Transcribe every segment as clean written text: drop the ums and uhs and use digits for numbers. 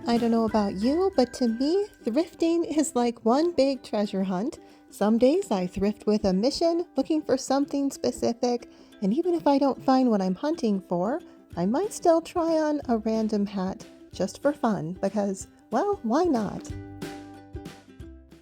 I don't know about you, but to me, thrifting is like one big treasure hunt. Some days I thrift with a mission, looking for something specific, and even if I don't find what I'm hunting for, I might still try on a random hat just for fun because, well, why not?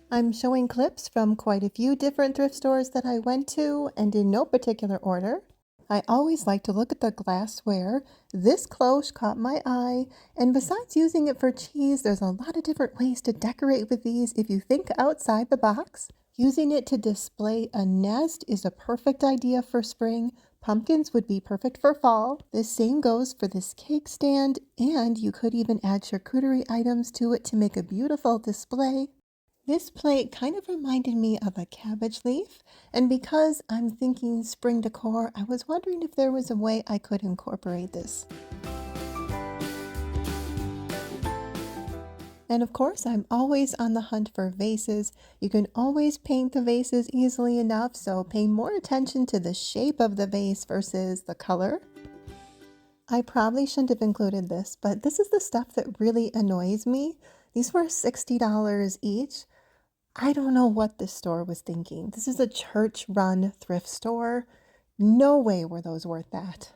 I'm showing clips from quite a few different thrift stores that I went to, and in no particular order. I always like to look at the glassware. This cloche caught my eye, and besides using it for cheese, there's a lot of different ways to decorate with these if you think outside the box. Using it to display a nest is a perfect idea for spring. Pumpkins would be perfect for fall. The same goes for this cake stand, and you could even add charcuterie items to it to make a beautiful display. This plate kind of reminded me of a cabbage leaf, and because I'm thinking spring decor, I was wondering if there was a way I could incorporate this. And of course, I'm always on the hunt for vases. You can always paint the vases easily enough, so pay more attention to the shape of the vase versus the color. I probably shouldn't have included this, but this is the stuff that really annoys me. These were $60 each. I don't know what this store was thinking. This is a church-run thrift store. No way were those worth that.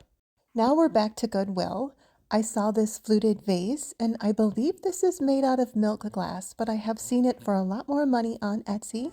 Now we're back to Goodwill. I saw this fluted vase, and I believe this is made out of milk glass, but I have seen it for a lot more money on Etsy.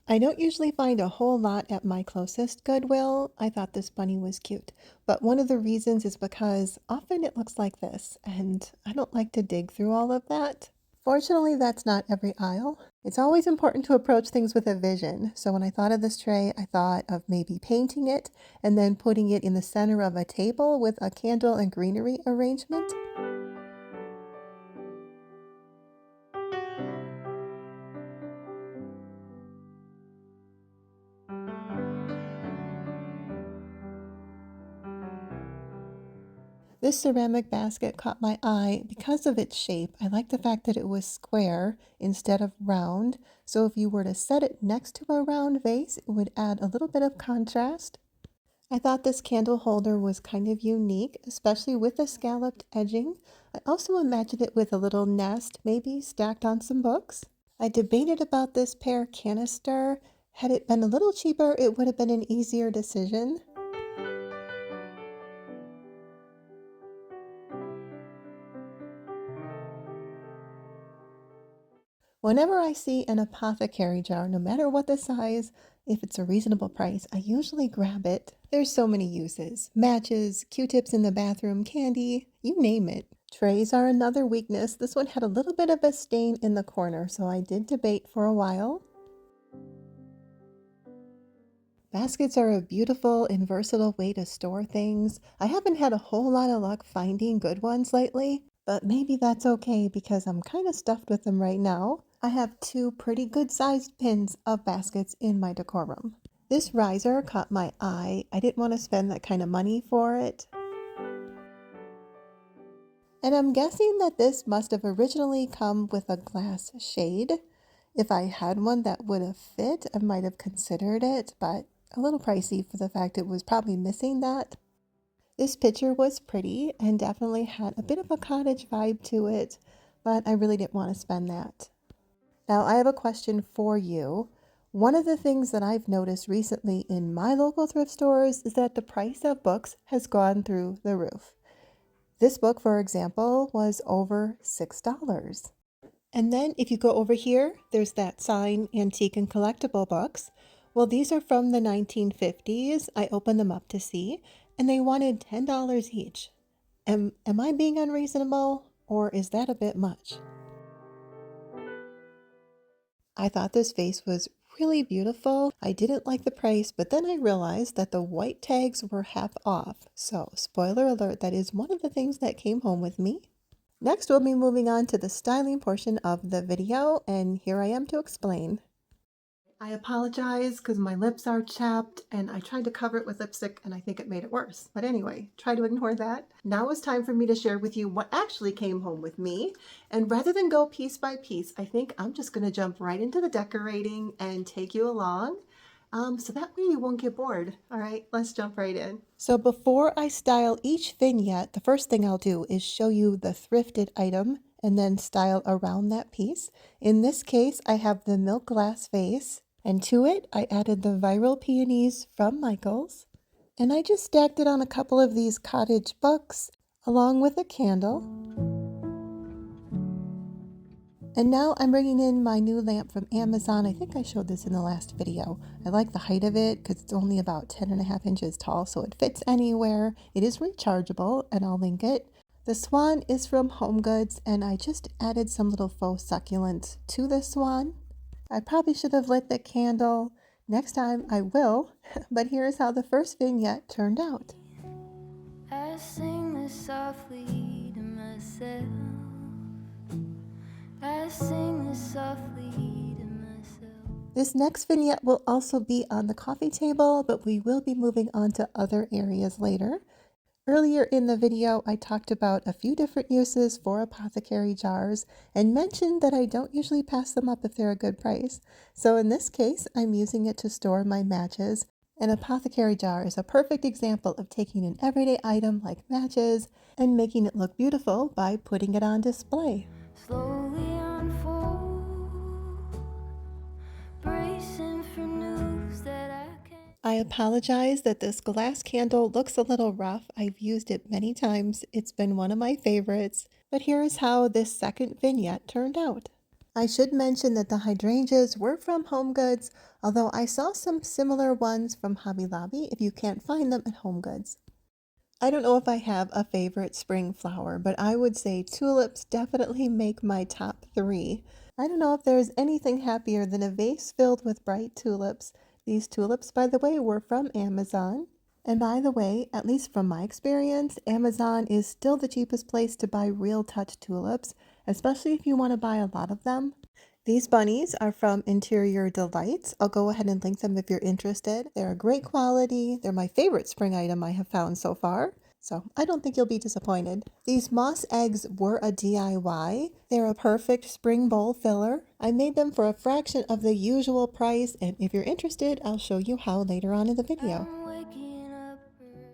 I don't usually find a whole lot at my closest Goodwill. I thought this bunny was cute, but one of the reasons is because often it looks like this, and I don't like to dig through all of that. Fortunately, that's not every aisle. It's always important to approach things with a vision. So when I thought of this tray, I thought of maybe painting it and then putting it in the center of a table with a candle and greenery arrangement. This ceramic basket caught my eye because of its shape. I like the fact that it was square instead of round. So if you were to set it next to a round vase, it would add a little bit of contrast. I thought this candle holder was kind of unique, especially with the scalloped edging. I also imagined it with a little nest, maybe stacked on some books. I debated about this pear canister. Had it been a little cheaper, it would have been an easier decision. Whenever I see an apothecary jar, no matter what the size, if it's a reasonable price, I usually grab it. There's so many uses. Matches, Q-tips in the bathroom, candy, you name it. Trays are another weakness. This one had a little bit of a stain in the corner, so I did debate for a while. Baskets are a beautiful and versatile way to store things. I haven't had a whole lot of luck finding good ones lately, but maybe that's okay because I'm kind of stuffed with them right now. I have two pretty good sized bins of baskets in my decor room. This riser caught my eye. I didn't want to spend that kind of money for it. And I'm guessing that this must have originally come with a glass shade. If I had one that would have fit, I might have considered it, but a little pricey for the fact it was probably missing that. This picture was pretty and definitely had a bit of a cottage vibe to it, but I really didn't want to spend that. Now I have a question for you. One of the things that I've noticed recently in my local thrift stores is that the price of books has gone through the roof. This book, for example, was over $6. And then if you go over here, there's that sign, Antique and Collectible Books. Well, these are from the 1950s. I opened them up to see, and they wanted $10 each. Am I being unreasonable, or is that a bit much? I thought this vase was really beautiful. I didn't like the price, but then I realized that the white tags were half off. So, spoiler alert, that is one of the things that came home with me. Next, we'll be moving on to the styling portion of the video, and here I am to explain. I apologize because my lips are chapped and I tried to cover it with lipstick and I think it made it worse. But anyway, try to ignore that. Now it's time for me to share with you what actually came home with me. And rather than go piece by piece, I think I'm just going to jump right into the decorating and take you along. so that way you won't get bored. All right, let's jump right in. So before I style each vignette, the first thing I'll do is show you the thrifted item and then style around that piece. In this case, I have the milk glass vase, and to it, I added the viral peonies from Michael's. And I just stacked it on a couple of these cottage books along with a candle. And now I'm bringing in my new lamp from Amazon. I think I showed this in the last video. I like the height of it because it's only about 10.5 inches tall, so it fits anywhere. It is rechargeable, and I'll link it. The swan is from HomeGoods, and I just added some little faux succulents to the swan. I probably should have lit the candle. Next time I will, but here's how the first vignette turned out. I sing this softly to myself. I sing this softly to myself. This next vignette will also be on the coffee table, but we will be moving on to other areas later. Earlier in the video, I talked about a few different uses for apothecary jars and mentioned that I don't usually pass them up if they're a good price. So in this case, I'm using it to store my matches. An apothecary jar is a perfect example of taking an everyday item like matches and making it look beautiful by putting it on display. Slowly unfold, bracing for news that I can't. I apologize that this glass candle looks a little rough. I've used it many times. It's been one of my favorites. But here is how this second vignette turned out. I should mention that the hydrangeas were from HomeGoods, although I saw some similar ones from Hobby Lobby if you can't find them at HomeGoods. I don't know if I have a favorite spring flower, but I would say tulips definitely make my top 3. I don't know if there's anything happier than a vase filled with bright tulips. These tulips, by the way, were from Amazon. And by the way, at least from my experience, Amazon is still the cheapest place to buy real touch tulips, especially if you want to buy a lot of them. These bunnies are from Interior Delights. I'll go ahead and link them if you're interested. They're a great quality. They're my favorite spring item I have found so far, so I don't think you'll be disappointed. These moss eggs were a DIY. They're a perfect spring bowl filler. I made them for a fraction of the usual price, and if you're interested, I'll show you how later on in the video. I'm waking up early.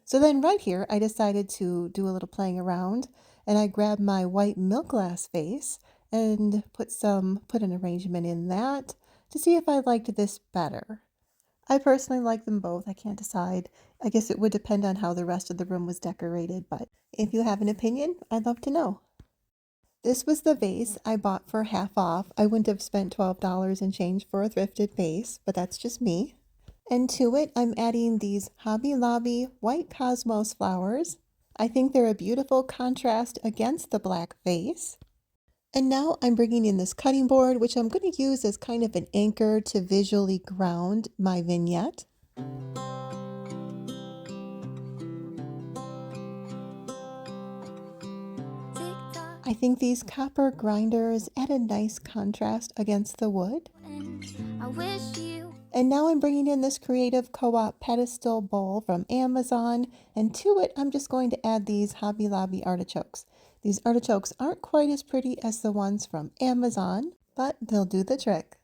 So then right here, I decided to do a little playing around, and I grabbed my white milk glass vase and put an arrangement in that to see if I liked this better. I personally like them both. I can't decide. I guess it would depend on how the rest of the room was decorated, but if you have an opinion, I'd love to know. This was the vase I bought for half off. I wouldn't have spent $12 and change for a thrifted vase, but that's just me. And to it, I'm adding these Hobby Lobby white cosmos flowers. I think they're a beautiful contrast against the black vase. And now I'm bringing in this cutting board, which I'm going to use as kind of an anchor to visually ground my vignette. I think these copper grinders add a nice contrast against the wood. I wish you. And now I'm bringing in this Creative Co-op pedestal bowl from Amazon, and to it I'm just going to add these Hobby Lobby artichokes. These artichokes aren't quite as pretty as the ones from Amazon, but they'll do the trick.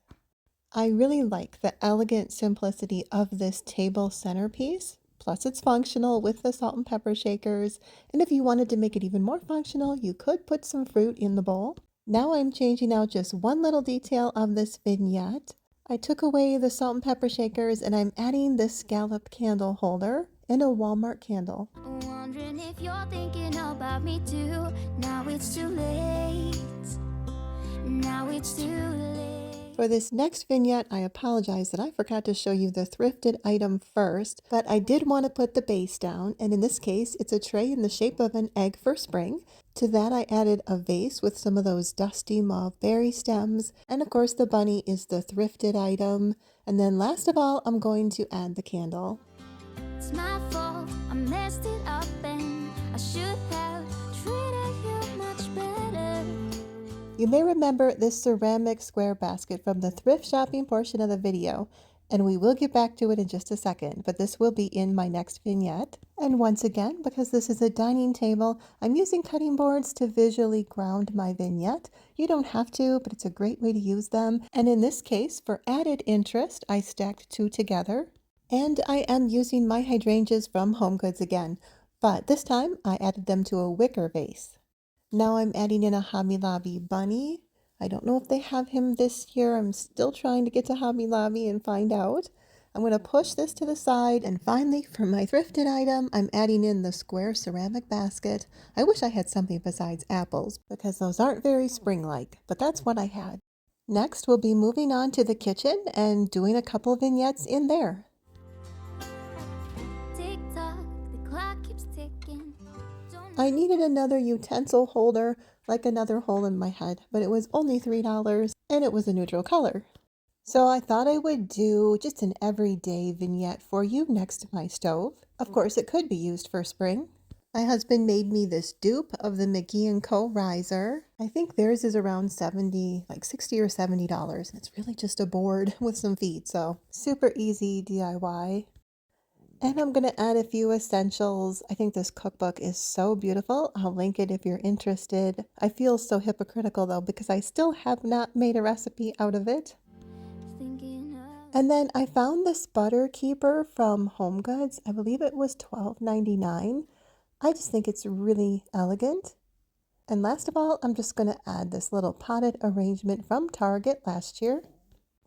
I really like the elegant simplicity of this table centerpiece, plus it's functional with the salt and pepper shakers, and if you wanted to make it even more functional, you could put some fruit in the bowl. Now I'm changing out just one little detail of this vignette. I took away the salt and pepper shakers and I'm adding this scallop candle holder and a Walmart candle. Wondering if you're thinking about me too. Now it's too late. Now it's too late. For this next vignette, I apologize that I forgot to show you the thrifted item first, but I did want to put the base down, and in this case, it's a tray in the shape of an egg for spring. To that, I added a vase with some of those dusty mauve berry stems, and of course the bunny is the thrifted item. And then last of all, I'm going to add the candle. It's my fault, I messed it up and I should have treated you much better. You may remember this ceramic square basket from the thrift shopping portion of the video. And we will get back to it in just a second, but this will be in my next vignette. And once again, because this is a dining table, I'm using cutting boards to visually ground my vignette. You don't have to, but it's a great way to use them. And in this case, for added interest, I stacked two together. And I am using my hydrangeas from HomeGoods again, but this time I added them to a wicker vase. Now I'm adding in a Hobby Lobby bunny. I don't know if they have him this year. I'm still trying to get to Hobby Lobby and find out. I'm going to push this to the side, and finally for my thrifted item, I'm adding in the square ceramic basket. I wish I had something besides apples because those aren't very spring-like, but that's what I had. Next, we'll be moving on to the kitchen and doing a couple vignettes in there. Tick tock, the clock keeps ticking. I needed another utensil holder, like another hole in my head, but it was only $3 and it was a neutral color. So I thought I would do just an everyday vignette for you next to my stove. Of course, it could be used for spring. My husband made me this dupe of the McGee & Co. riser. I think theirs is around like $60 or $70. It's really just a board with some feet, so super easy DIY. And I'm going to add a few essentials. I think this cookbook is so beautiful. I'll link it if you're interested. I feel so hypocritical though because I still have not made a recipe out of it. And then I found this butter keeper from HomeGoods. I believe it was $12.99. I just think it's really elegant. And last of all, I'm just going to add this little potted arrangement from Target last year.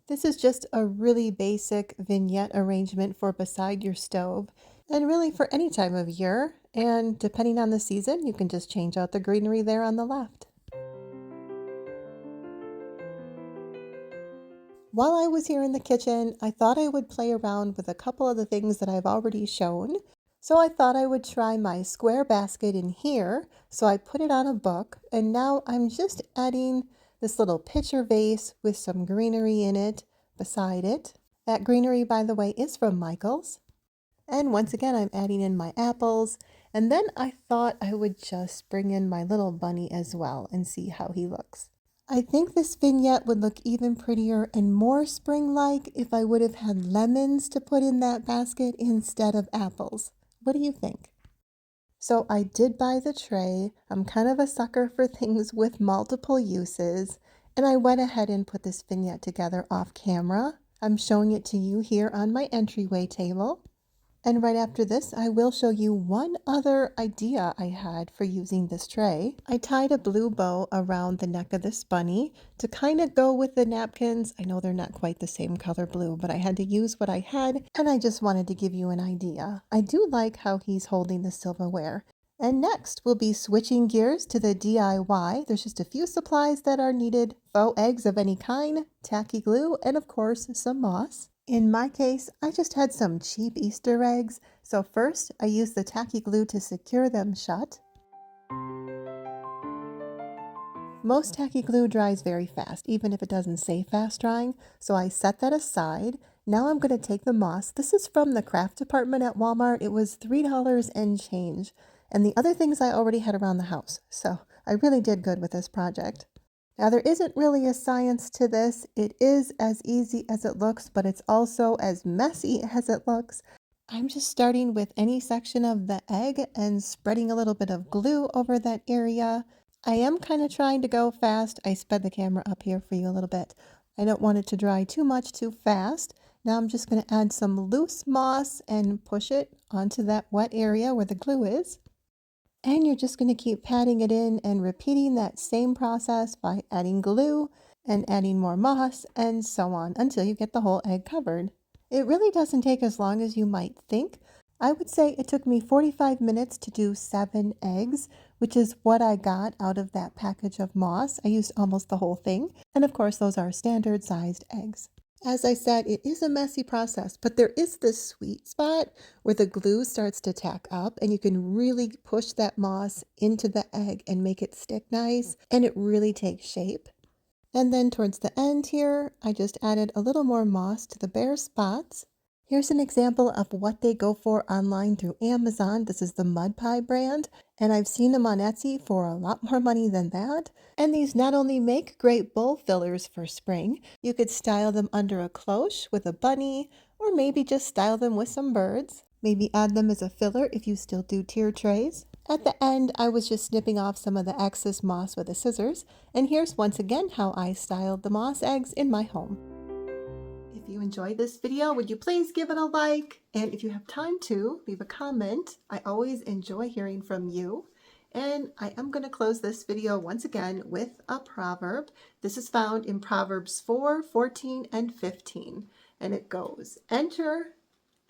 This is just a really basic vignette arrangement for beside your stove and really for any time of year. And depending on the season, you can just change out the greenery there on the left. While I was here in the kitchen, I thought I would play around with a couple of the things that I've already shown. So I thought I would try my square basket in here. So I put it on a book, and now I'm just adding this little pitcher vase with some greenery in it beside it. That greenery, by the way, is from Michael's. And once again, I'm adding in my apples. And then I thought I would just bring in my little bunny as well and see how he looks. I think this vignette would look even prettier and more spring-like if I would have had lemons to put in that basket instead of apples. What do you think? So I did buy the tray. I'm kind of a sucker for things with multiple uses, and I went ahead and put this vignette together off camera. I'm showing it to you here on my entryway table. And right after this, I will show you one other idea I had for using this tray. I tied a blue bow around the neck of this bunny to kind of go with the napkins. I know they're not quite the same color blue, but I had to use what I had, and I just wanted to give you an idea. I do like how he's holding the silverware. And next, we'll be switching gears to the DIY. There's just a few supplies that are needed: faux eggs of any kind, tacky glue, and of course, some moss. In my case, I just had some cheap Easter eggs, so first I used the tacky glue to secure them shut. Most tacky glue dries very fast, even if it doesn't say fast drying, so I set that aside. Now I'm going to take the moss. This is from the craft department at Walmart. It was $3 and change, and the other things I already had around the house, so I really did good with this project. Now, there isn't really a science to this. It is as easy as it looks, but it's also as messy as it looks. I'm just starting with any section of the egg and spreading a little bit of glue over that area. I am kind of trying to go fast. I sped the camera up here for you a little bit. I don't want it to dry too much too fast. Now I'm just going to add some loose moss and push it onto that wet area where the glue is. And you're just going to keep patting it in and repeating that same process by adding glue and adding more moss and so on until you get the whole egg covered. It really doesn't take as long as you might think. I would say it took me 45 minutes to do 7 eggs, which is what I got out of that package of moss. I used almost the whole thing. And of course, those are standard sized eggs. As I said, it is a messy process, but there is this sweet spot where the glue starts to tack up and you can really push that moss into the egg and make it stick nice, and it really takes shape. And then towards the end here, I just added a little more moss to the bare spots. Here's an example of what they go for online through Amazon. This is the Mud Pie brand, and I've seen them on Etsy for a lot more money than that. And these not only make great bowl fillers for spring, you could style them under a cloche with a bunny, or maybe just style them with some birds. Maybe add them as a filler if you still do tier trays. At the end, I was just snipping off some of the excess moss with the scissors, and here's once again how I styled the moss eggs in my home. If you enjoyed this video, would you please give it a like? And if you have time to, leave a comment. I always enjoy hearing from you. And I am going to close this video once again with a proverb. This is found in Proverbs 4, 14, and 15. And it goes, Enter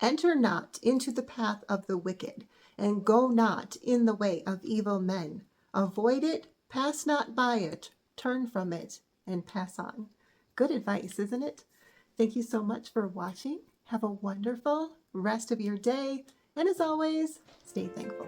not into the path of the wicked, and go not in the way of evil men. Avoid it, pass not by it, turn from it, and pass on. Good advice, isn't it? Thank you so much for watching. Have a wonderful rest of your day. And as always, stay thankful.